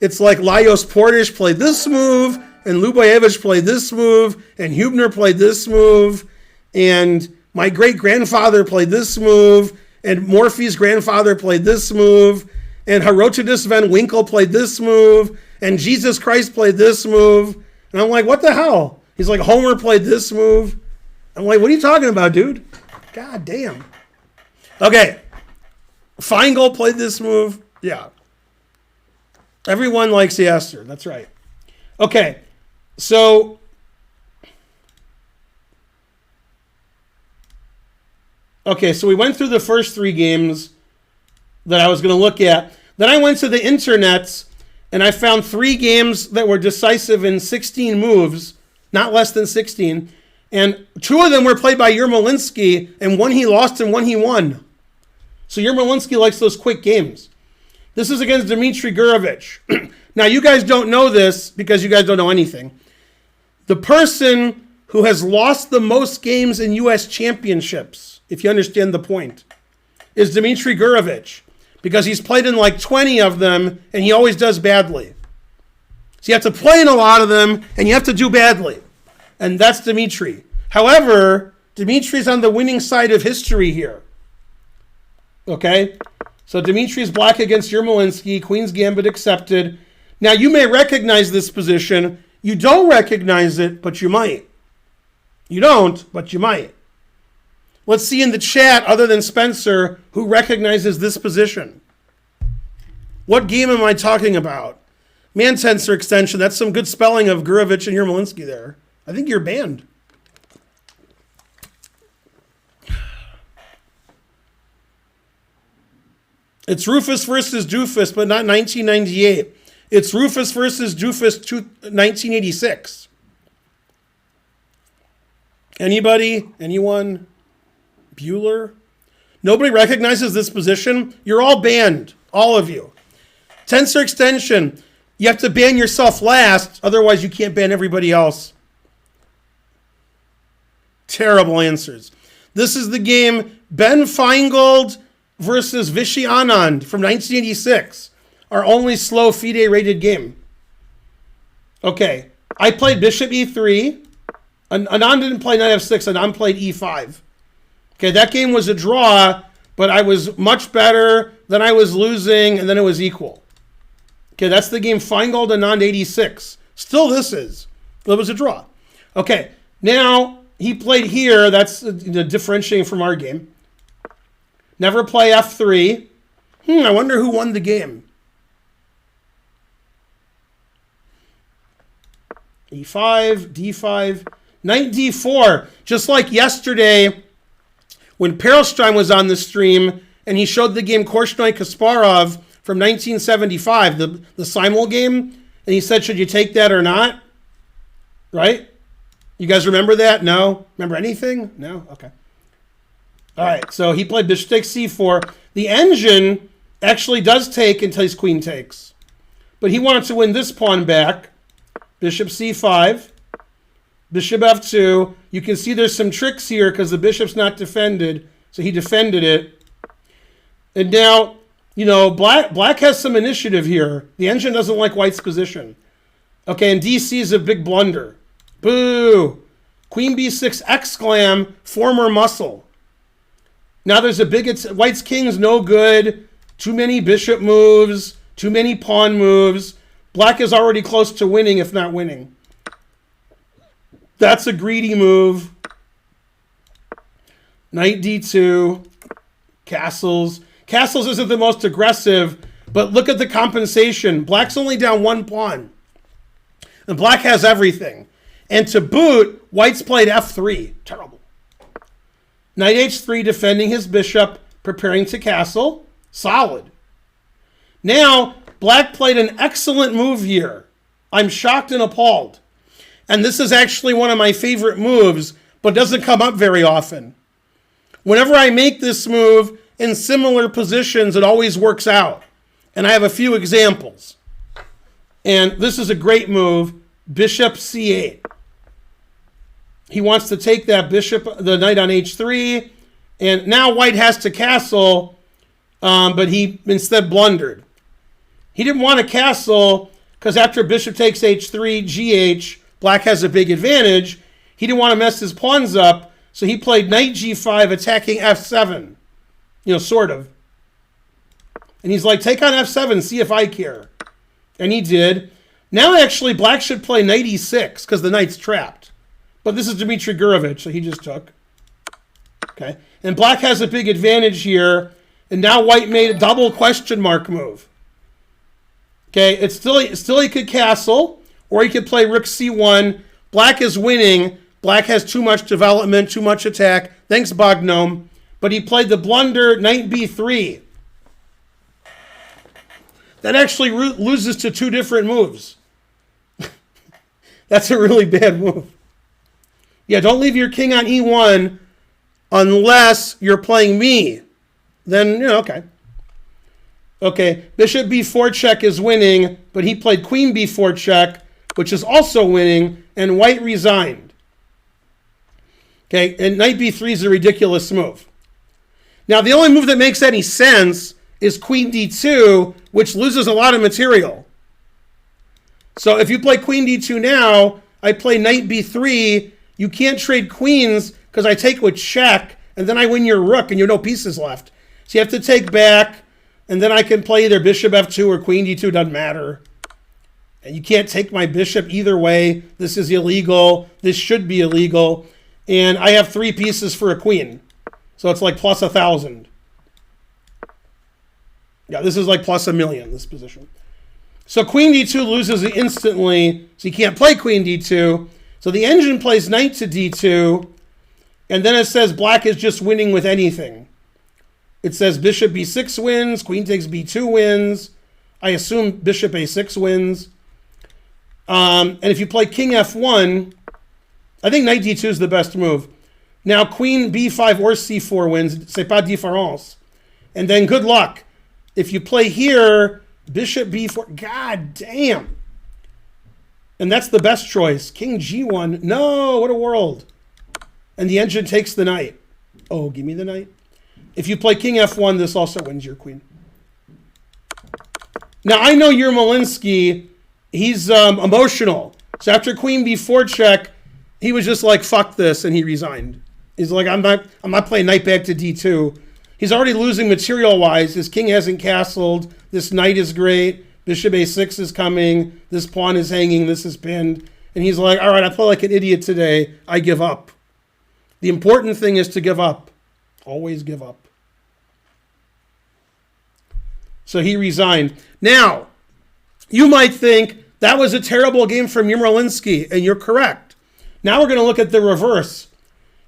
it's like Lajos Portish played this move, and Luboyevich played this move, and Hubner played this move, and my great-grandfather played this move, and Morphy's grandfather played this move, and Herodotus Van Winkle played this move, and Jesus Christ played this move. And I'm like, what the hell? He's like, Homer played this move. I'm like, what are you talking about, dude? God damn. Okay. Finegold played this move. Yeah. Everyone likes Yasser. That's right. Okay. So we went through the first 3 games that I was going to look at. Then I went to the internets and I found 3 games that were decisive in 16 moves, not less than 16. And 2 of them were played by Yermolinsky, and one he lost and one he won. So Yermolinsky likes those quick games. This is against Dmitry Gurevich. Now, you guys don't know this because you guys don't know anything. The person who has lost the most games in U.S. championships, if you understand the point, is Dmitry Gurevich. because he's played in like 20 of them, and he always does badly. So you have to play in a lot of them, and you have to do badly. And that's Dmitry. However, Dmitry's on the winning side of history here. Okay? So Dmitry's black against Yermolinsky, Queen's Gambit accepted. Now, you may recognize this position. You don't recognize it, but you might. You don't, but you might. Let's see in the chat, other than Spencer, who recognizes this position. What game am I talking about? Man tensor extension. That's some good spelling of Gurevich and Yermolinsky there. I think you're banned. It's Rufus versus Doofus, but not 1998. It's Rufus versus Doofus 1986. Anybody? Anyone? Bueller? Nobody recognizes this position? You're all banned. All of you. Tensor extension. You have to ban yourself last, otherwise you can't ban everybody else. Terrible answers. This is the game Ben Finegold versus Vishy Anand from 1986. Our only slow FIDE rated game. Okay, I played Bishop E3. Anand didn't play Knight F6, Anand played E5. Okay, that game was a draw, but I was much better, then I was losing, and then it was equal. Okay, that's the game Finegold Anand 86. Still this is. It was a draw. Okay, now he played here. That's differentiating from our game. Never play F3. I wonder who won the game. E5, D5, Knight D4. Just like yesterday when Perelstein was on the stream and he showed the game Korchnoi-Kasparov from 1975, the Simul game, and he said, should you take that or not? Right? You guys remember that? No? Remember anything? No? Okay. All right, so he played bishop takes c4. The engine actually does take until his queen takes. But he wanted to win this pawn back. Bishop c5. Bishop f2. You can see there's some tricks here because the bishop's not defended. So he defended it. And now, black has some initiative here. The engine doesn't like white's position. Okay, and DC is a big blunder. Boo! Queen b6 exclam, former muscle. Now there's a big, white's king's no good. Too many bishop moves. Too many pawn moves. Black is already close to winning, if not winning. That's a greedy move. Knight d2. Castles. Castles isn't the most aggressive, but look at the compensation. Black's only down one pawn. And black has everything. And to boot, white's played f3. Terrible. Knight h3, defending his bishop, preparing to castle. Solid. Now, black played an excellent move here. I'm shocked and appalled. And this is actually one of my favorite moves, but doesn't come up very often. Whenever I make this move in similar positions, it always works out. And I have a few examples. And this is a great move, bishop c8. He wants to take that bishop, the knight on h3, and now white has to castle, but he instead blundered. He didn't want to castle because after bishop takes h3, gh, black has a big advantage. He didn't want to mess his pawns up, so he played knight g5, attacking f7, sort of. And he's like, take on f7, see if I care. And he did. Now actually black should play knight e6 because the knight's trapped. But this is Dmitry Gurevich, so he just took. Okay. And black has a big advantage here. And now white made a double question mark move. Okay. It's still he could castle, or he could play rook c1. Black is winning. Black has too much development, too much attack. Thanks, Bognome. But he played the blunder, knight b3. That actually loses to two different moves. That's a really bad move. Yeah, don't leave your king on e1 unless you're playing me. Then, okay. Okay, bishop b4 check is winning, but he played queen b4 check, which is also winning, and white resigned. Okay, and knight b3 is a ridiculous move. Now, the only move that makes any sense is queen d2, which loses a lot of material. So if you play queen d2 now, I play knight b3. You can't trade queens because I take with check, and then I win your rook, and you have no pieces left. So you have to take back, and then I can play either bishop f2 or queen d2, doesn't matter. And you can't take my bishop either way. This is illegal. This should be illegal. And I have 3 pieces for a queen. So it's like plus 1,000. Yeah, this is like plus 1,000,000, this position. So queen d2 loses instantly, so you can't play queen d2. So the engine plays knight to d2, and then it says black is just winning with anything. It says bishop b6 wins, queen takes b2 wins. I assume bishop a6 wins. And if you play king f1, I think knight d2 is the best move. Now queen b5 or c4 wins. C'est pas différence. And then good luck. If you play here, bishop b4. God damn. And that's the best choice. King g1. No, what a world. And the engine takes the knight. Oh, give me the knight. If you play king f1, this also wins your queen. Now, I know Yermolinsky, he's emotional. So after queen b4 check, he was just like, fuck this, and he resigned. He's like, I'm not playing knight back to d2. He's already losing material-wise. His king hasn't castled. This knight is great. Bishop a6 is coming. This pawn is hanging. This is pinned. And he's like, all right, I play like an idiot today. I give up. The important thing is to give up. Always give up. So he resigned. Now, you might think that was a terrible game from Yermolinsky, and you're correct. Now we're going to look at the reverse.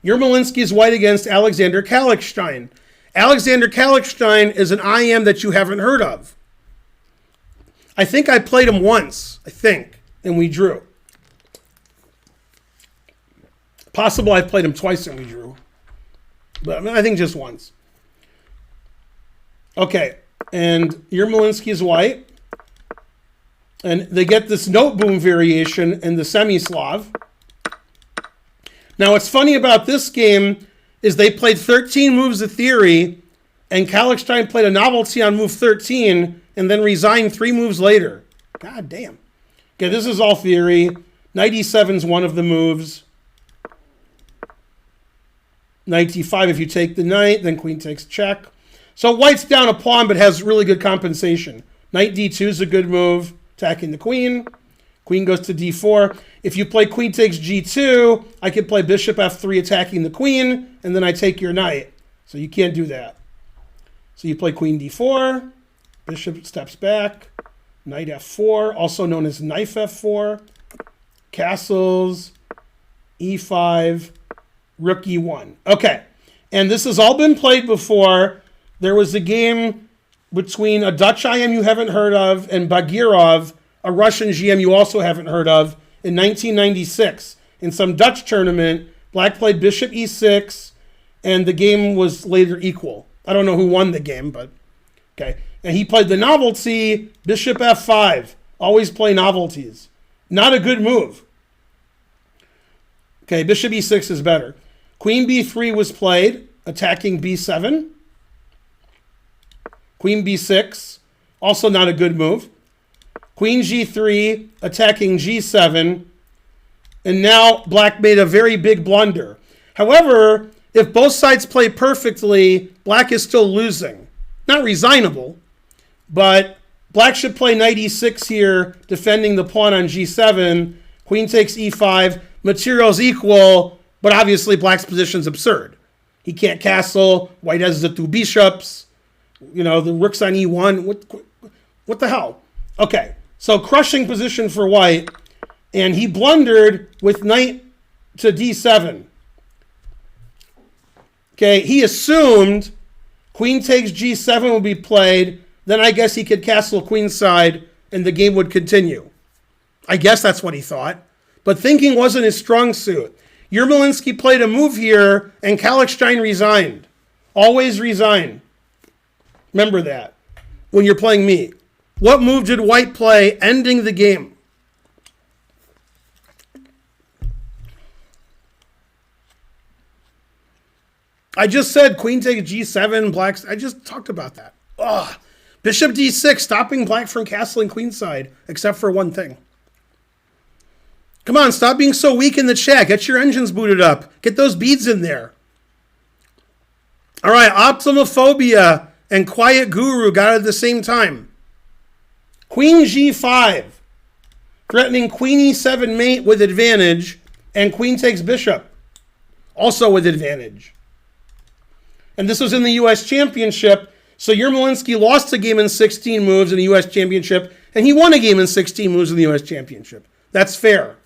Yermolinsky's white against Alexander Kallichstein. Alexander Kallichstein is an IM that you haven't heard of. I think I played him once, and we drew. Possible I played him twice and we drew. But I think just once. Okay, and Yermolinsky's white. And they get this note boom variation in the semi-Slav. Now, what's funny about this game is they played 13 moves of theory, and Kallichstein played a novelty on move 13, and then resigned 3 moves later. God damn. Okay, this is all theory. Knight e7 is one of the moves. Knight d5, if you take the knight, then queen takes check. So white's down a pawn, but has really good compensation. Knight d2 is a good move, attacking the queen. Queen goes to d4. If you play queen takes g2, I could play bishop f3 attacking the queen, and then I take your knight. So you can't do that. So you play queen d4, bishop steps back, knight f4, also known as knife f4, castles, e5, rook e1. Okay, and this has all been played before. There was a game between a Dutch IM you haven't heard of and Bagirov, a Russian GM you also haven't heard of, in 1996. In some Dutch tournament, black played bishop e6, and the game was later equal. I don't know who won the game, but okay. And he played the novelty, bishop f5. Always play novelties. Not a good move. Okay, bishop e6 is better. Queen b3 was played, attacking b7. Queen b6, also not a good move. Queen g3, attacking g7. And now black made a very big blunder. However, if both sides play perfectly, black is still losing. Not resignable, but black should play knight e6 here, defending the pawn on g7. Queen takes e5. Material's equal, but obviously black's position's absurd. He can't castle. White has the 2 bishops. You know, the rook's on e1. What the hell? Okay, so crushing position for white, and he blundered with knight to d7. Okay, he assumed queen takes g7 would be played, then I guess he could castle queenside and the game would continue. I guess that's what he thought. But thinking wasn't his strong suit. Yermolinsky played a move here and Kallichstein resigned. Always resign. Remember that when you're playing me. What move did white play ending the game? I just said queen takes g7, blacks. I just talked about that. Ugh. Bishop d6, stopping black from castling queenside, except for one thing. Come on, stop being so weak in the chat. Get your engines booted up. Get those beads in there. All right, Optimophobia and Quiet Guru got it at the same time. Queen g5, threatening queen e7 mate with advantage, and queen takes bishop, also with advantage. And this was in the U.S. Championship, so Yermolinsky lost a game in 16 moves in the U.S. Championship, and he won a game in 16 moves in the U.S. Championship. That's fair.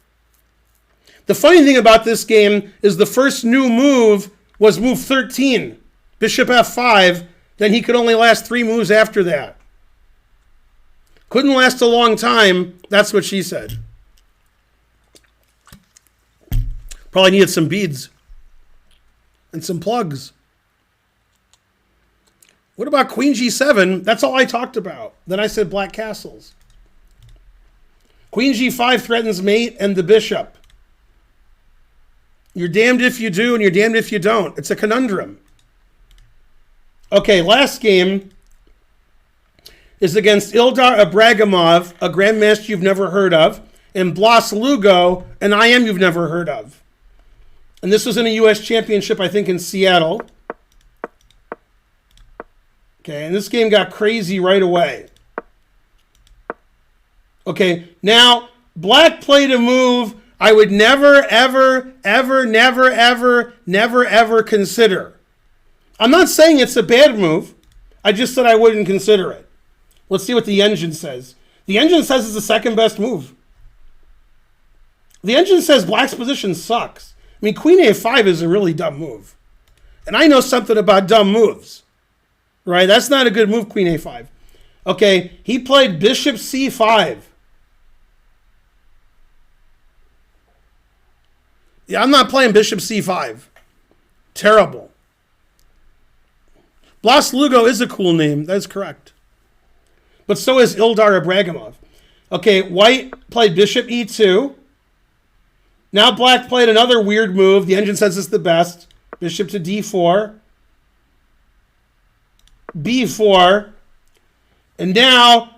The funny thing about this game is the first new move was move 13, bishop f5, then he could only last 3 moves after that. Couldn't last a long time, that's what she said. Probably needed some beads and some plugs. What about queen g7? That's all I talked about. Then I said black castles. Queen g5 threatens mate and the bishop. You're damned if you do and you're damned if you don't. It's a conundrum. Okay, last game is against Ildar Abragamov, a grandmaster you've never heard of, and Blas Lugo, an IM you've never heard of. And this was in a U.S. Championship, I think, in Seattle. Okay, and this game got crazy right away. Okay, now, black played a move I would never, ever, ever, never, ever, never, ever consider. I'm not saying it's a bad move. I just said I wouldn't consider it. Let's see what the engine says. The engine says it's the second best move. The engine says black's position sucks. I mean, queen a5 is a really dumb move. And I know something about dumb moves. Right? That's not a good move, queen a5. Okay, he played bishop c5. Yeah, I'm not playing bishop c5. Terrible. Blas Lugo is a cool name. That's correct. But so is Ildar Abragamov. Okay, white played bishop e2. Now black played another weird move. The engine says it's the best. Bishop to d4. b4. And now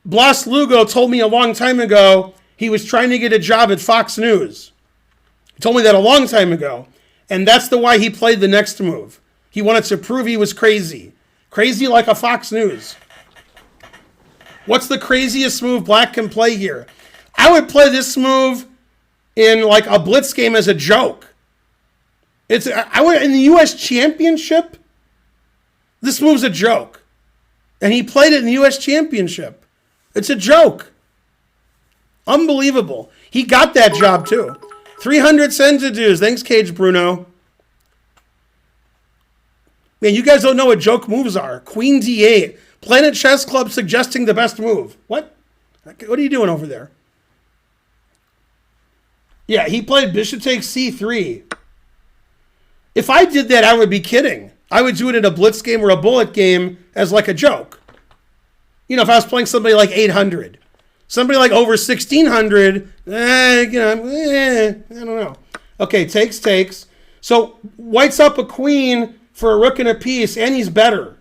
Blas Lugo told me a long time ago he was trying to get a job at Fox News. He told me that a long time ago. And that's the why he played the next move. He wanted to prove he was crazy. Crazy like a Fox News. What's the craziest move black can play here? I would play this move in like a blitz game as a joke. In the U.S. Championship, this move's a joke. And he played it in the U.S. Championship. It's a joke. Unbelievable. He got that job too. 300 centidues. Thanks, Cage Bruno. Man, you guys don't know what joke moves are. Queen d8. Planet Chess Club suggesting the best move. What? What are you doing over there? Yeah, he played bishop takes c3. If I did that, I would be kidding. I would do it in a blitz game or a bullet game as like a joke. You know, if I was playing somebody like 800. Somebody like over 1600, I don't know. Okay, takes. So white's up a queen for a rook and a piece, and he's better.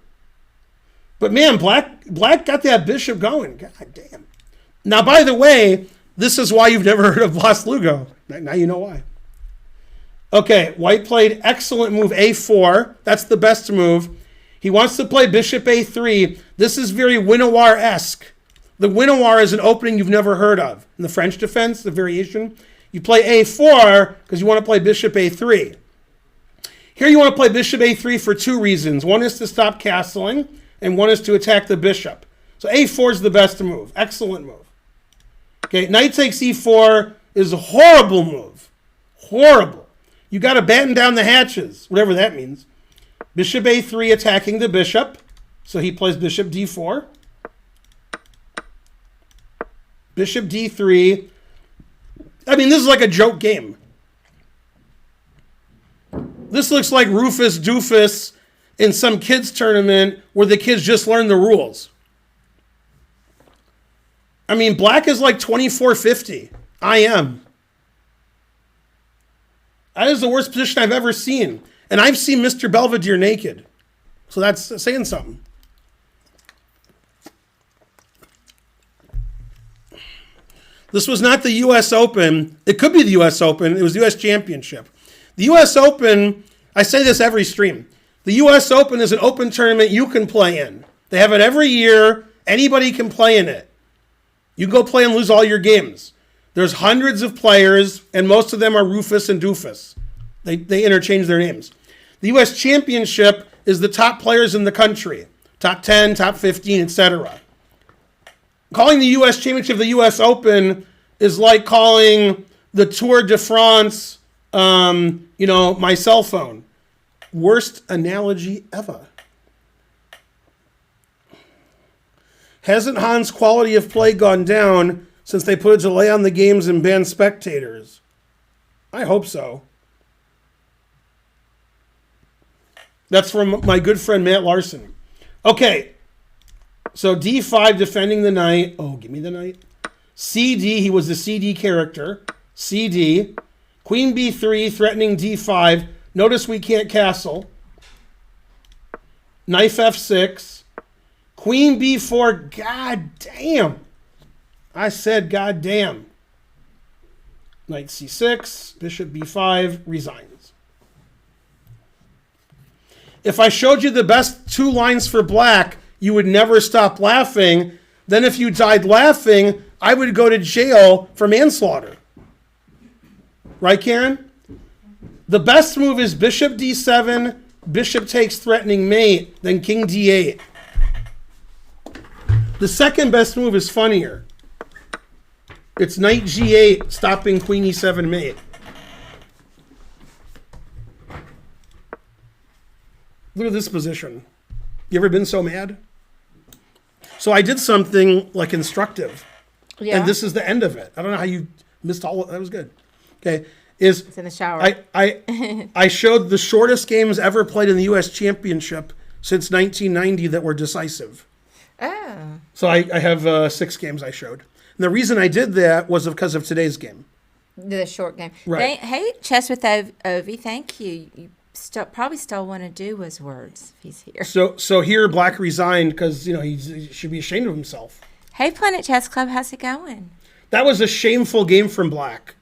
But man, black got that bishop going. God damn. Now, by the way, this is why you've never heard of Blas Lugo. Now you know why. Okay, white played excellent move a4. That's the best move. He wants to play bishop a3. This is very Winnoir-esque. The Winnoir is an opening you've never heard of. In the French defense, the variation, you play a4 because you want to play bishop a3. Here you want to play bishop a3 for 2 reasons. One is to stop castling, and one is to attack the bishop. So a4 is the best move. Excellent move. Okay, knight takes e4 is a horrible move. Horrible. You got to batten down the hatches, whatever that means. Bishop a3 attacking the bishop. So he plays bishop d4. Bishop d3. I mean, this is like a joke game. This looks like Rufus Doofus in some kids tournament where the kids just learn the rules. I mean, black is like 2450. I am. That is the worst position I've ever seen. And I've seen Mr. Belvedere naked. So that's saying something. This was not the U.S. Open. It could be the U.S. Open. It was the U.S. Championship. The U.S. Open, I say this every stream. The U.S. Open is an open tournament you can play in. They have it every year. Anybody can play in it. You go play and lose all your games. There's hundreds of players, and most of them are Rufus and Doofus. They interchange their names. The U.S. Championship is the top players in the country. Top 10, top 15, etc. Calling the U.S. Championship the U.S. Open is like calling the Tour de France, my cell phone. Worst analogy ever. Hasn't Hans' quality of play gone down since they put a delay on the games and banned spectators? I hope so. That's from my good friend Matt Larson. Okay, so D5 defending the knight. Oh, give me the knight. CD, he was the CD character. CD. Queen B3 threatening D5. Notice we can't castle. Knight F6. Queen B4. God damn. I said god damn. Knight C6. Bishop B5. Resigns. If I showed you the best 2 lines for black, you would never stop laughing. Then if you died laughing, I would go to jail for manslaughter. Right, Karen? The best move is bishop D7, bishop takes threatening mate, then king D8. The second best move is funnier. It's knight G8, stopping queen E7 mate. Look at this position. You ever been so mad? So I did something like instructive. Yeah. And this is the end of it. I don't know how you missed all of that. Was good. Okay. It's in the shower. I showed the shortest games ever played in the U.S. Championship since 1990 that were decisive. Oh. So I have 6 games I showed. And the reason I did that was because of today's game. The short game. Right. Hey, Chess with Ovi, thank you. You probably stole one of Dua's words if he's here. So here Black resigned because he should be ashamed of himself. Hey, Planet Chess Club, how's it going? That was a shameful game from Black.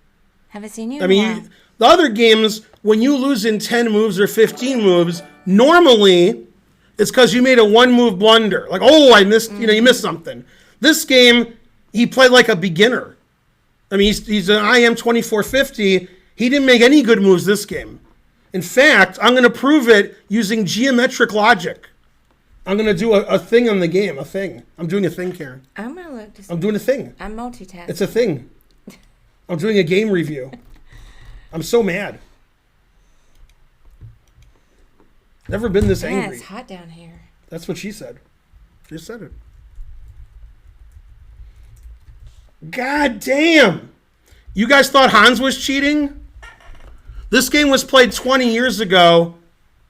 Haven't seen you. I mean, the other games, when you lose in 10 moves or 15 moves, normally it's because you made a 1-move blunder. Like, I missed. You missed something. This game, he played like a beginner. I mean, he's an IM 2450. He didn't make any good moves this game. In fact, I'm going to prove it using geometric logic. I'm going to do a thing on the game, a thing. I'm doing a thing, Karen. I'm going to look. I'm doing a thing. I'm multitasking. It's a thing. I'm doing a game review. I'm so mad. Never been this angry. Yeah, it's hot down here. That's what she said. She said it. God damn. You guys thought Hans was cheating? This game was played 20 years ago,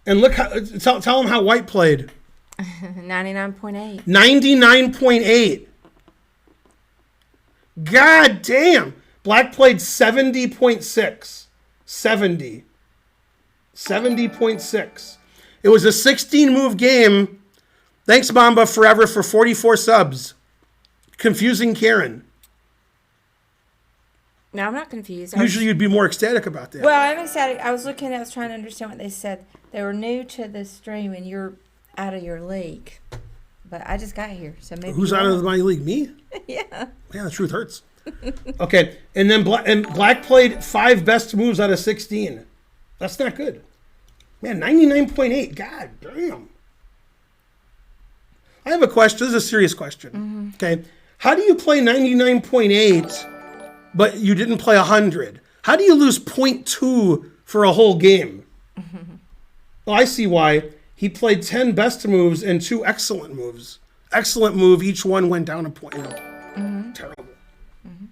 and look how tell him how White played. 99.8. 99.8. God damn. Black played 70.6. 70. 70.6. It was a 16-move game. Thanks, Mamba Forever, for 44 subs. Confusing Karen. No, I'm not confused. Usually you'd be more ecstatic about that. Well, I'm ecstatic. I was trying to understand what they said. They were new to the stream and you're out of your league. But I just got here, so maybe. Who's out of my league? Me? Yeah. Yeah, the truth hurts. Okay, and then Black played 5 best moves out of 16. That's not good. Man, 99.8. God damn. I have a question. This is a serious question. Mm-hmm. Okay, how do you play 99.8? But you didn't play 100. How do you lose 0.2 for a whole game? Mm-hmm. Well, I see why. He played 10 best moves and 2 excellent moves. Excellent move, each one went down a point. Terrible.